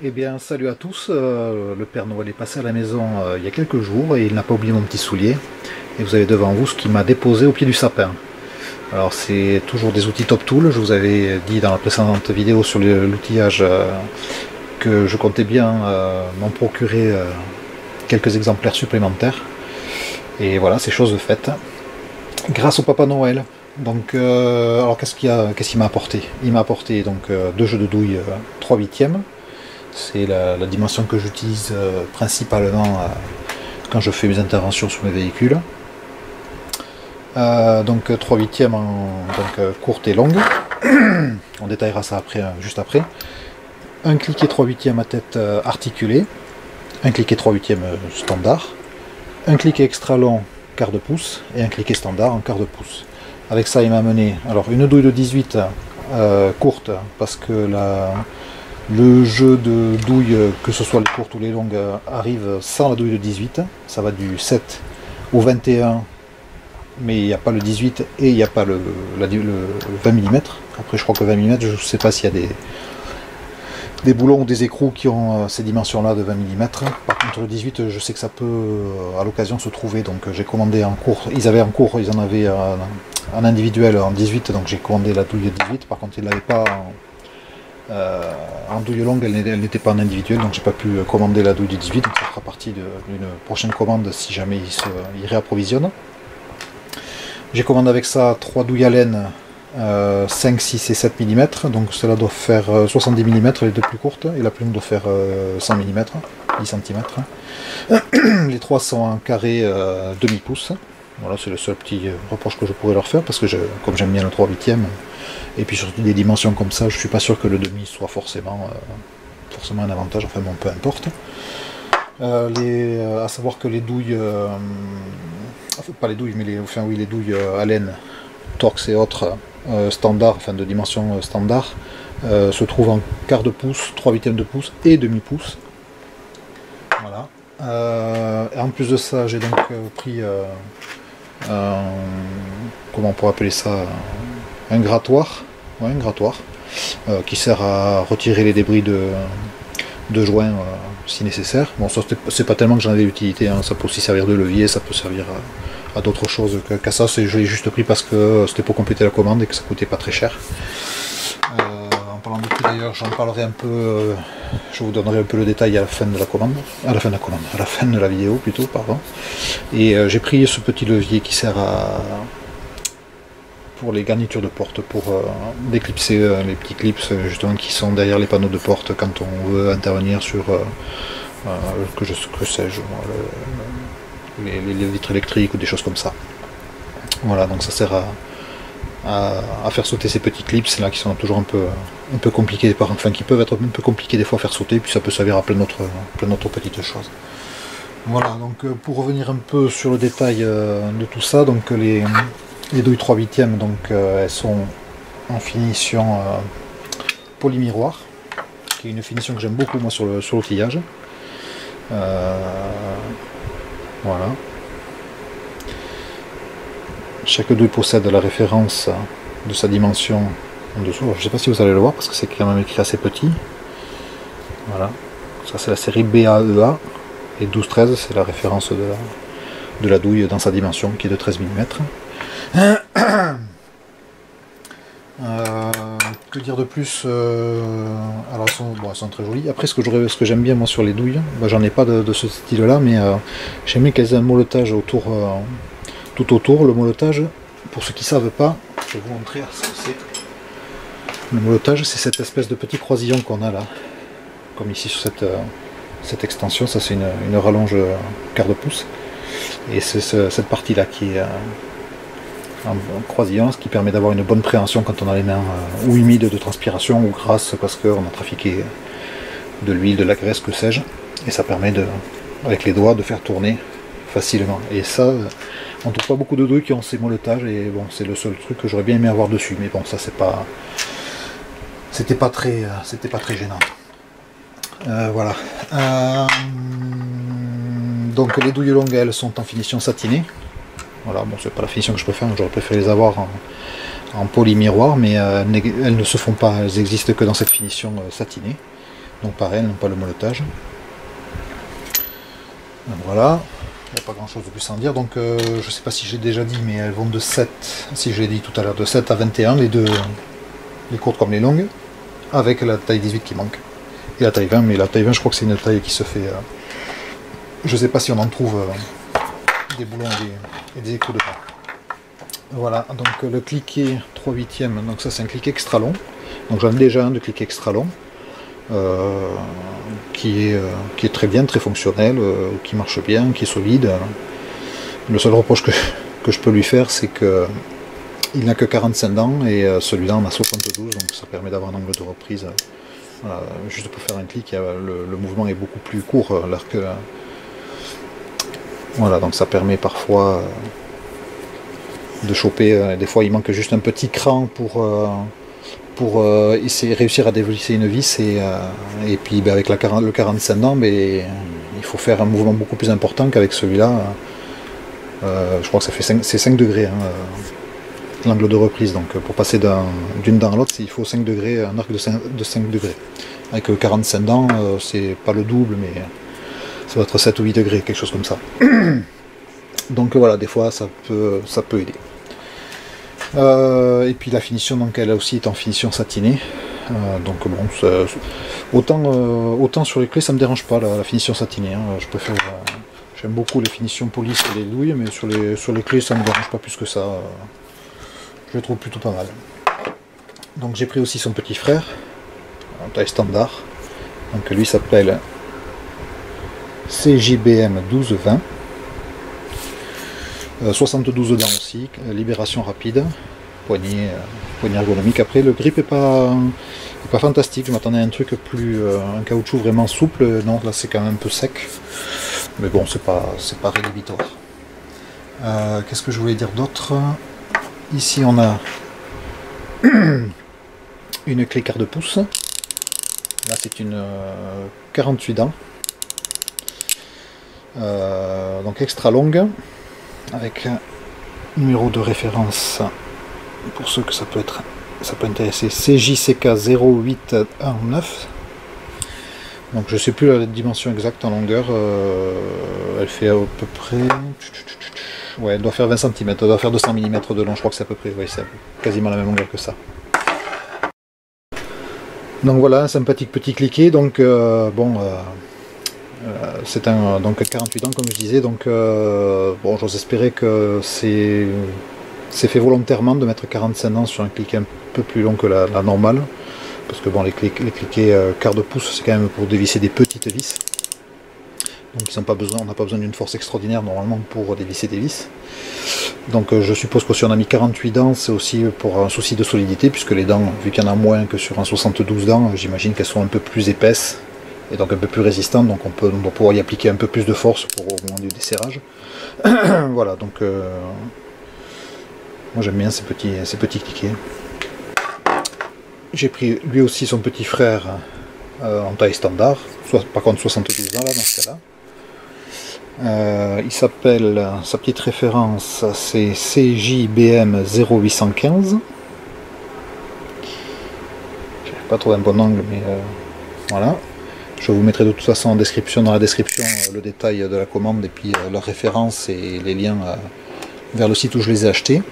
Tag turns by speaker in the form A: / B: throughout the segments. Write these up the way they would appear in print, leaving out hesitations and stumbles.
A: Eh bien, salut à tous. Le Père Noël est passé à la maison il y a quelques jours et il n'a pas oublié mon petit soulier. Et vous avez devant vous ce qu'il m'a déposé au pied du sapin. Alors, c'est toujours des outils Top Tool. Je vous avais dit dans la précédente vidéo sur l'outillage que je comptais bien m'en procurer quelques exemplaires supplémentaires. Et voilà, c'est chose faite. Grâce au Papa Noël. Donc, alors qu'est-ce qu'il m'a apporté? Il m'a apporté donc deux jeux de douilles 3/8. C'est la dimension que j'utilise principalement quand je fais mes interventions sur mes véhicules. Donc 3/8 courte et longue. On détaillera ça après, juste après. Un cliquet 3/8 à tête articulée. Un cliquet 3/8 standard. Un cliquet extra long quart de pouce et un cliquet standard en quart de pouce. Avec ça, il m'a amené alors une douille de 18 courte parce que le jeu de douilles, que ce soit les courtes ou les longues, arrive sans la douille de 18. Ça va du 7 au 21, mais il n'y a pas le 18 et il n'y a pas le 20 mm. Après, je crois que 20 mm, je ne sais pas s'il y a des boulons ou des écrous qui ont ces dimensions-là de 20 mm. Par contre, le 18, je sais que ça peut à l'occasion se trouver. Donc, j'ai commandé en cours. Ils avaient en cours, ils en avaient en individuel en 18, donc j'ai commandé la douille de 18. Par contre, ils ne l'avaient pas en douille longue, elle n'était pas en individuel, donc j'ai pas pu commander la douille du 18, donc ça fera partie d'une prochaine commande si jamais il réapprovisionne. J'ai commandé avec ça 3 douilles à laine 5, 6 et 7 mm, donc cela doit faire 70 mm les deux plus courtes, et la plus longue doit faire 100 mm, 10 cm. Les trois sont en carré demi-pouce. Voilà, c'est le seul petit reproche que je pourrais leur faire, parce que comme j'aime bien le 3/8, et puis surtout des dimensions comme ça, je suis pas sûr que le demi soit forcément un avantage, enfin bon, peu importe. À savoir que les douilles, enfin, pas les douilles, mais les douilles à laine, Torx et autres, standard, enfin de dimension standard, se trouvent en quart de pouce, 3/8 de pouce et demi-pouce. Voilà. Et en plus de ça, j'ai donc pris comment on pourrait appeler ça, un grattoir, ouais, un grattoir qui sert à retirer les débris de joints si nécessaire. Bon, ça c'est pas tellement que j'en avais l'utilité, hein. Ça peut aussi servir de levier, ça peut servir à d'autres choses qu'à ça. Je l'ai juste pris parce que c'était pour compléter la commande et que ça coûtait pas très cher. En parlant de prix d'ailleurs, j'en parlerai un peu, je vous donnerai un peu le détail à la fin de la commande, à la fin de la vidéo plutôt, pardon. Et j'ai pris ce petit levier qui sert pour les garnitures de porte, pour déclipser les petits clips justement qui sont derrière les panneaux de porte quand on veut intervenir sur que sais-je, les vitres électriques ou des choses comme ça. Voilà, donc ça sert à faire sauter ces petits clips là qui sont toujours un peu compliqués, enfin qui peuvent être un peu compliqués des fois à faire sauter, puis ça peut servir à plein d'autres petites choses. Voilà, donc pour revenir un peu sur le détail de tout ça, donc les douilles 3/8, donc elles sont en finition polymiroir, qui est une finition que j'aime beaucoup moi sur l'outillage. Voilà. Chaque douille possède la référence de sa dimension en dessous. Alors, je ne sais pas si vous allez le voir parce que c'est quand même écrit assez petit. Voilà. Ça c'est la série BAEA et 12-13 c'est la référence de la douille dans sa dimension qui est de 13 mm. Que dire de plus? Alors elles sont très jolies. Après ce que j'aime bien moi sur les douilles, j'en ai pas de ce style là, mais j'aime bien qu'elles aient un moletage autour. Tout autour, le moletage, pour ceux qui ne savent pas, je vais vous montrer ce que c'est. Le moletage, c'est cette espèce de petit croisillon qu'on a là, comme ici sur cette extension. Ça c'est une rallonge quart de pouce, et c'est cette partie là qui est en croisillon, ce qui permet d'avoir une bonne préhension quand on a les mains ou humides de transpiration ou grasses parce qu'on a trafiqué de l'huile, de la graisse, que sais-je, et ça permet avec les doigts de faire tourner facilement. Et ça, on trouve pas beaucoup de douilles qui ont ces moletages, et bon, c'est le seul truc que j'aurais bien aimé avoir dessus, mais bon, ça c'était pas très gênant. Voilà. Donc les douilles longues, elles sont en finition satinée. Voilà, bon, c'est pas la finition que je préfère, j'aurais préféré les avoir en poly-miroir, mais elles ne se font pas, elles existent que dans cette finition satinée. Donc pareil, elles n'ont pas le moletage. Donc voilà, il n'y a pas grand chose de plus à en dire. Donc je ne sais pas si j'ai déjà dit, mais elles vont de 7, si je l'ai dit tout à l'heure, de 7 à 21, les deux, les courtes comme les longues, avec la taille 18 qui manque. Et la taille 20, mais la taille 20 je crois que c'est une taille qui se fait... je ne sais pas si on en trouve des boulons et des écrous dedans. Voilà, donc le cliquet 3/8e, donc ça c'est un cliquet extra long. Donc j'en ai déjà un de cliquet extra long, qui est très bien, très fonctionnel, qui marche bien, qui est solide. Le seul reproche que je peux lui faire, c'est que il n'a que 45 dents et celui-là en a 72, donc ça permet d'avoir un angle de reprise. Voilà, juste pour faire un clic, le mouvement est beaucoup plus court, alors que voilà, donc ça permet parfois de choper, des fois il manque juste un petit cran pour essayer réussir à dévisser une vis, et puis avec le 45 dents, mais il faut faire un mouvement beaucoup plus important qu'avec celui-là. Je crois que ça fait 5 degrés, hein, l'angle de reprise, donc pour passer d'une dent à l'autre, il faut 5 degrés, un arc de 5 degrés. Avec 45 dents, c'est pas le double, mais ça va être 7 ou 8 degrés, quelque chose comme ça. Donc voilà, des fois ça peut aider. Et puis la finition, donc elle aussi est en finition satinée. Donc bon, autant sur les clés ça me dérange pas la finition satinée. Hein. Je préfère, j'aime beaucoup les finitions polies et les douilles, mais sur les clés ça me dérange pas plus que ça. Je le trouve plutôt pas mal. Donc j'ai pris aussi son petit frère, en taille standard. Donc lui s'appelle CJBM 1220. 72 dents aussi, libération rapide, poignée ergonomique. Après le grip est pas fantastique, je m'attendais à un truc plus, un caoutchouc vraiment souple. Non, là c'est quand même un peu sec, mais bon, c'est pas rédhibitoire. Qu'est-ce que je voulais dire d'autre? Ici on a une clé quart de pouce. Là c'est une 48 dents, donc extra longue, avec un numéro de référence pour ceux que ça peut intéresser, CJCK 0819. Donc je sais plus la dimension exacte en longueur, elle fait à peu près, ouais, elle doit faire 20 cm, elle doit faire 200 mm de long, je crois que c'est à peu près, ouais, c'est quasiment la même longueur que ça. Donc voilà, un sympathique petit cliquet. Donc bon, c'est donc 48 ans comme je disais, donc bon, j'ose espérer que c'est fait volontairement de mettre 45 ans sur un cliquet un peu plus long que la normale, parce que bon, les cliquets quart de pouce c'est quand même pour dévisser des petites vis, donc on n'a pas besoin d'une force extraordinaire normalement pour dévisser des vis. Donc je suppose que si on a mis 48 dents, c'est aussi pour un souci de solidité, puisque les dents, vu qu'il y en a moins que sur un 72 dents, j'imagine qu'elles sont un peu plus épaisses et donc un peu plus résistantes, donc on va pouvoir y appliquer un peu plus de force au moment du desserrage. Voilà, donc moi j'aime bien ces petits cliquets. J'ai pris lui aussi son petit frère en taille standard, par contre 72 ans là dans ce cas-là. Il s'appelle, sa petite référence c'est CJBM 0815. J'ai pas trouvé un bon angle, mais voilà. Je vous mettrai de toute façon dans la description le détail de la commande et puis leur référence et les liens vers le site où je les ai achetés.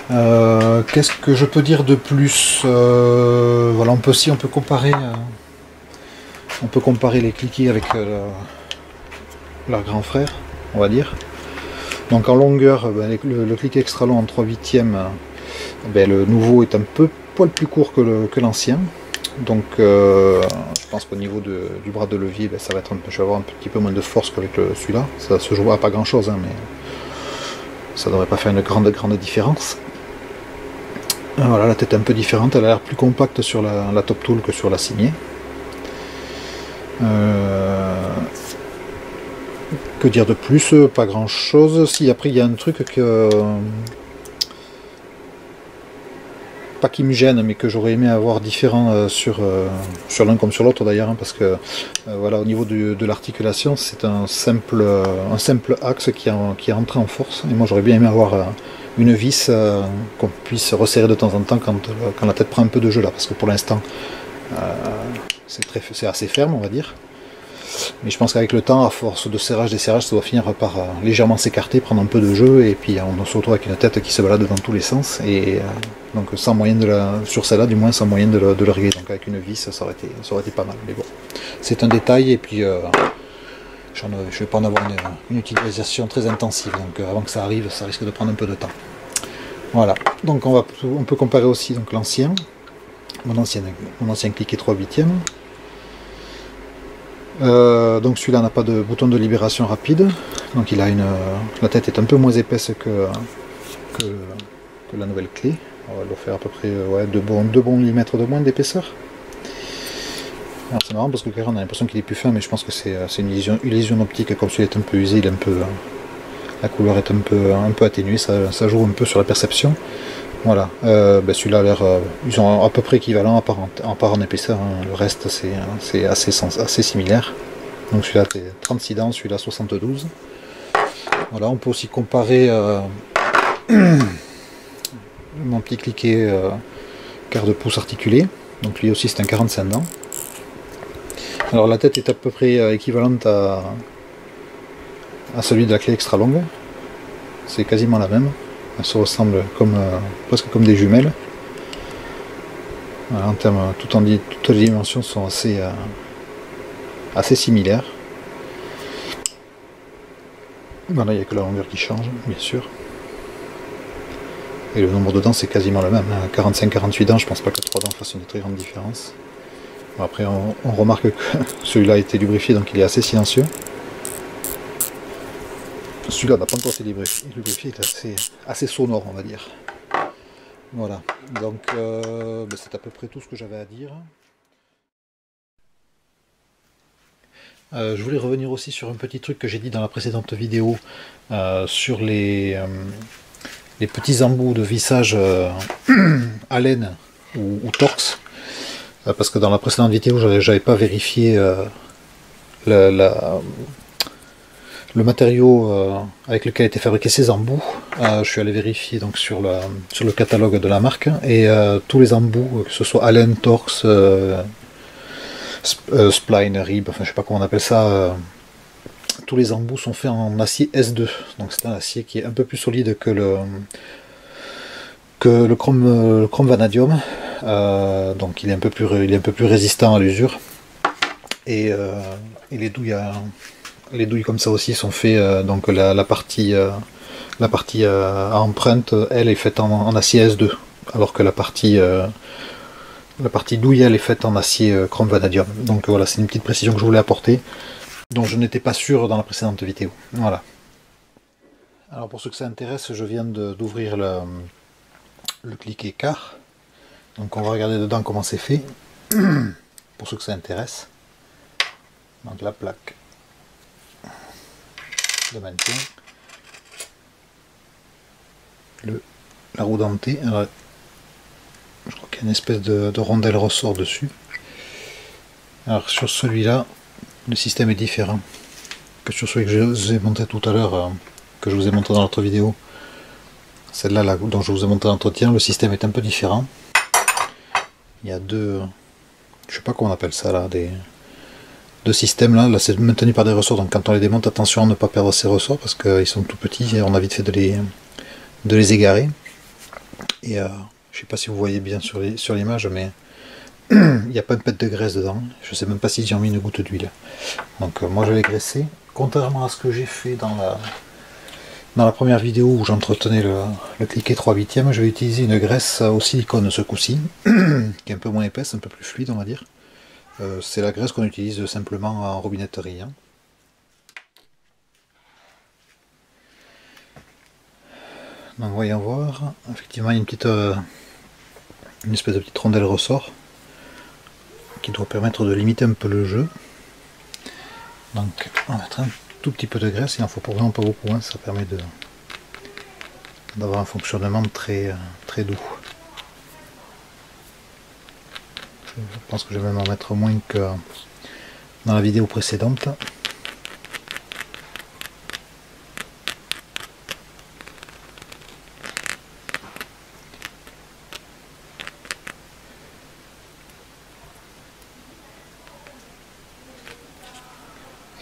A: Qu'est-ce que je peux dire de plus? Voilà, on peut comparer les cliquets avec leur grand frère, on va dire. Donc en longueur, le cliquet extra long en 3/8e, le nouveau est un poil plus court que l'ancien. Donc je pense qu'au niveau du bras de levier, ça va être je vais avoir un petit peu moins de force qu'avec celui-là. Ça se joue à pas grand chose, hein, mais ça devrait pas faire une grande différence. Voilà, la tête est un peu différente, elle a l'air plus compacte sur la top tool que sur la cimier. Que dire de plus? Pas grand chose. Si, après il y a un truc que pas qui me gêne, mais que j'aurais aimé avoir différent sur l'un comme sur l'autre d'ailleurs, hein, parce que voilà, au niveau de l'articulation, c'est un simple axe qui est entré en force, et moi j'aurais bien aimé avoir une vis qu'on puisse resserrer de temps en temps quand la tête prend un peu de jeu là, parce que pour l'instant c'est assez ferme, on va dire. Mais je pense qu'avec le temps, à force de serrage, desserrage, ça doit finir par légèrement s'écarter, prendre un peu de jeu, et puis on se retrouve avec une tête qui se balade dans tous les sens, et donc sans moyen sur celle-là du moins, sans moyen de le régler. Donc avec une vis, ça aurait été pas mal. Mais bon, c'est un détail, et puis je ne vais pas en avoir une utilisation très intensive, donc avant que ça arrive, ça risque de prendre un peu de temps. Voilà, donc on peut comparer aussi donc mon ancien cliquet 3/8. Donc celui-là n'a pas de bouton de libération rapide, donc la tête est un peu moins épaisse que la nouvelle clé. On va leur faire à peu près 2 bons millimètres de moins d'épaisseur. Alors c'est marrant parce que on a l'impression qu'il est plus fin, mais je pense que c'est une illusion optique. Comme celui-là est un peu usé, la couleur est un peu atténuée, ça joue un peu sur la perception. Voilà, celui-là a l'air, ils sont à peu près équivalents en part en épaisseur, hein. Le reste c'est assez similaire. Donc celui-là c'est 36 dents, celui-là 72. Voilà, on peut aussi comparer mon petit cliquet quart de pouce articulé, donc lui aussi c'est un 45 dents. Alors la tête est à peu près équivalente à celui de la clé extra longue, c'est quasiment la même. Elles se ressemblent presque comme des jumelles. Voilà, en termes, toutes les dimensions sont assez similaires. Voilà, il n'y a que la longueur qui change, bien sûr. Et le nombre de dents, c'est quasiment le même. 45-48 dents, je pense pas que 3 dents fassent une très grande différence. Bon, après, on remarque que celui-là a été lubrifié, donc il est assez silencieux. Celui-là n'a pas encore été lubrifié, il est assez sonore, on va dire. Voilà, donc c'est à peu près tout ce que j'avais à dire. Je voulais revenir aussi sur un petit truc que j'ai dit dans la précédente vidéo sur les petits embouts de vissage Allen ou Torx, parce que dans la précédente vidéo j'avais pas vérifié le matériau avec lequel étaient fabriqués ces embouts. Je suis allé vérifier donc sur le catalogue de la marque, et tous les embouts, que ce soit Allen, Torx, spline, rib, enfin je sais pas comment on appelle ça, tous les embouts sont faits en acier S2, donc c'est un acier qui est un peu plus solide que le chrome vanadium, donc il est un peu plus résistant à l'usure, et les douilles comme ça aussi sont faits, donc la partie à empreinte, elle est faite en acier S2, alors que la partie douille, elle est faite en acier chrome vanadium. Donc voilà, c'est une petite précision que je voulais apporter, dont je n'étais pas sûr dans la précédente vidéo. Voilà. Alors pour ceux que ça intéresse, je viens d'ouvrir le cliquet quart. Donc on va regarder dedans comment c'est fait, pour ceux que ça intéresse. Donc la plaque de maintien, la roue dentée. Alors, je crois qu'il y a une espèce de rondelle ressort dessus. Alors sur celui-là, le système est différent que sur celui que je vous ai montré tout à l'heure, que je vous ai montré dans l'autre vidéo. Celle-là dont je vous ai montré l'entretien, le système est un peu différent. Il y a deux, je sais pas comment on appelle ça là, deux systèmes là. Là c'est maintenu par des ressorts, donc quand on les démonte, attention à ne pas perdre ces ressorts parce qu'ils sont tout petits et on a vite fait de les égarer. Et je sais pas si vous voyez bien sur l'image, mais il n'y a pas une pète de graisse dedans. Je sais même pas si j'ai mis une goutte d'huile. Donc moi je vais graisser. Contrairement à ce que j'ai fait dans la première vidéo où j'entretenais le cliquet 3/8, je vais utiliser une graisse au silicone ce coup-ci, qui est un peu moins épaisse, un peu plus fluide on va dire. C'est la graisse qu'on utilise simplement en robinetterie, hein. Donc voyons voir, effectivement il y a une espèce de petite rondelle ressort qui doit permettre de limiter un peu le jeu. Donc on va mettre un tout petit peu de graisse, il n'en faut vraiment pas beaucoup, hein. Ça permet d'avoir un fonctionnement très doux. Je pense que je vais même en mettre moins que dans la vidéo précédente.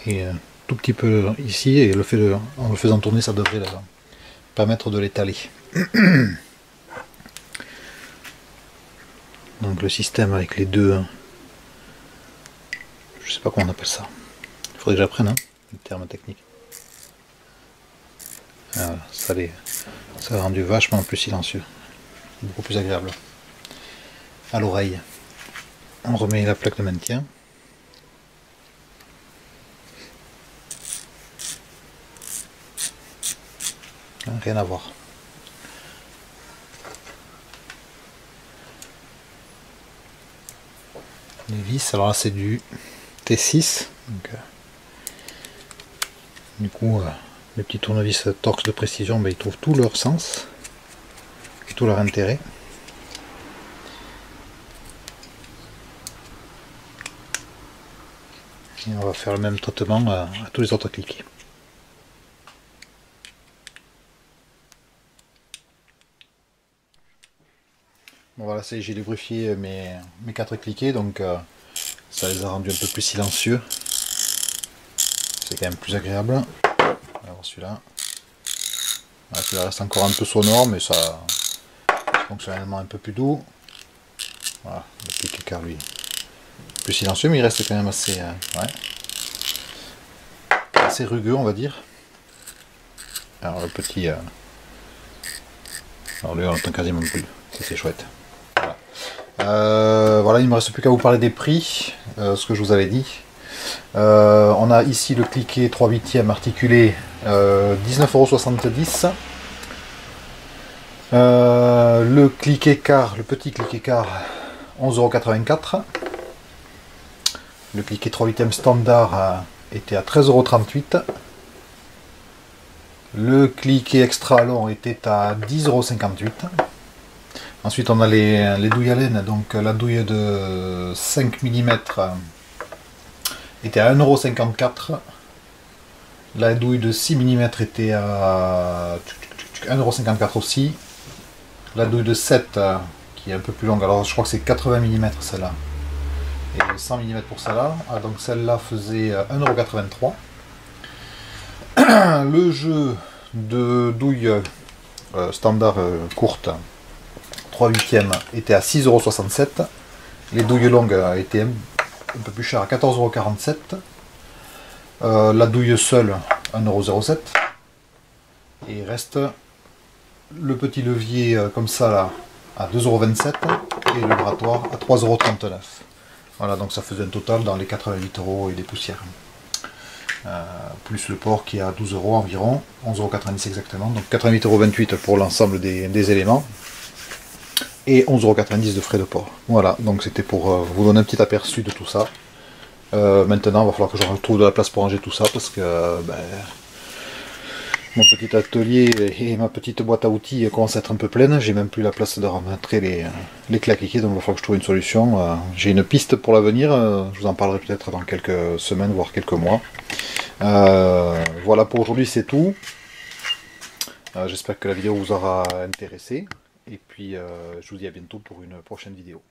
A: Et tout petit peu ici, et en le faisant tourner, ça devrait permettre de l'étaler. Donc le système avec les deux, je sais pas comment on appelle ça, il faudrait que j'apprenne hein, le terme technique. Voilà, ça a rendu vachement plus silencieux, beaucoup plus agréable à l'oreille. On remet la plaque de maintien. Rien à voir. Les vis, alors là c'est du T6. Donc, du coup, les petits tournevis Torx de précision, ben, ils trouvent tout leur sens et tout leur intérêt. Et on va faire le même traitement à tous les autres cliquets. Bon voilà, j'ai lubrifié mes 4 cliquets, donc ça les a rendus un peu plus silencieux. C'est quand même plus agréable. Alors celui-là, voilà, celui-là reste encore un peu sonore, mais ça fonctionnellement un peu plus doux. Voilà, le cliquet car lui plus silencieux, mais il reste quand même assez, assez rugueux, on va dire. Alors le petit, alors lui on l'entend quasiment plus. Ça c'est chouette. Voilà, il ne me reste plus qu'à vous parler des prix, ce que je vous avais dit. On a ici le cliquet 3/8 articulé, 19,70 €. Le cliquet quart, le petit cliquet quart, 11,84 €. Le cliquet 3/8 standard était à 13,38 €. Le cliquet extra long était à 10,58 €. Ensuite on a les douilles à laine, donc la douille de 5 mm était à 1,54 €. La douille de 6 mm était à 1,54 € aussi. La douille de 7 qui est un peu plus longue, alors je crois que c'est 80 mm celle-là. Et 100 mm pour celle-là. Ah, donc celle-là faisait 1,83 €. Le jeu de douille standard courte 3/8 était à 6,67 €. Les douilles longues étaient un peu plus chères à 14,47 €. La douille seule 1,07 €. Et il reste le petit levier comme ça là à 2,27 € et le grattoir à 3,39 €. Voilà, donc ça faisait un total dans les 88 € et des poussières. Plus le port qui est à 12 € environ, 11,90 € exactement. Donc 88,28 € pour l'ensemble des éléments. Et 11,90 € de frais de port. Voilà, donc c'était pour vous donner un petit aperçu de tout ça. Maintenant, il va falloir que je retrouve de la place pour ranger tout ça, parce que mon petit atelier et ma petite boîte à outils commencent à être un peu pleines. J'ai même plus la place de rentrer les claquiers, donc il va falloir que je trouve une solution. J'ai une piste pour l'avenir, je vous en parlerai peut-être dans quelques semaines, voire quelques mois. Voilà, pour aujourd'hui c'est tout. J'espère que la vidéo vous aura intéressé. Et puis je vous dis à bientôt pour une prochaine vidéo.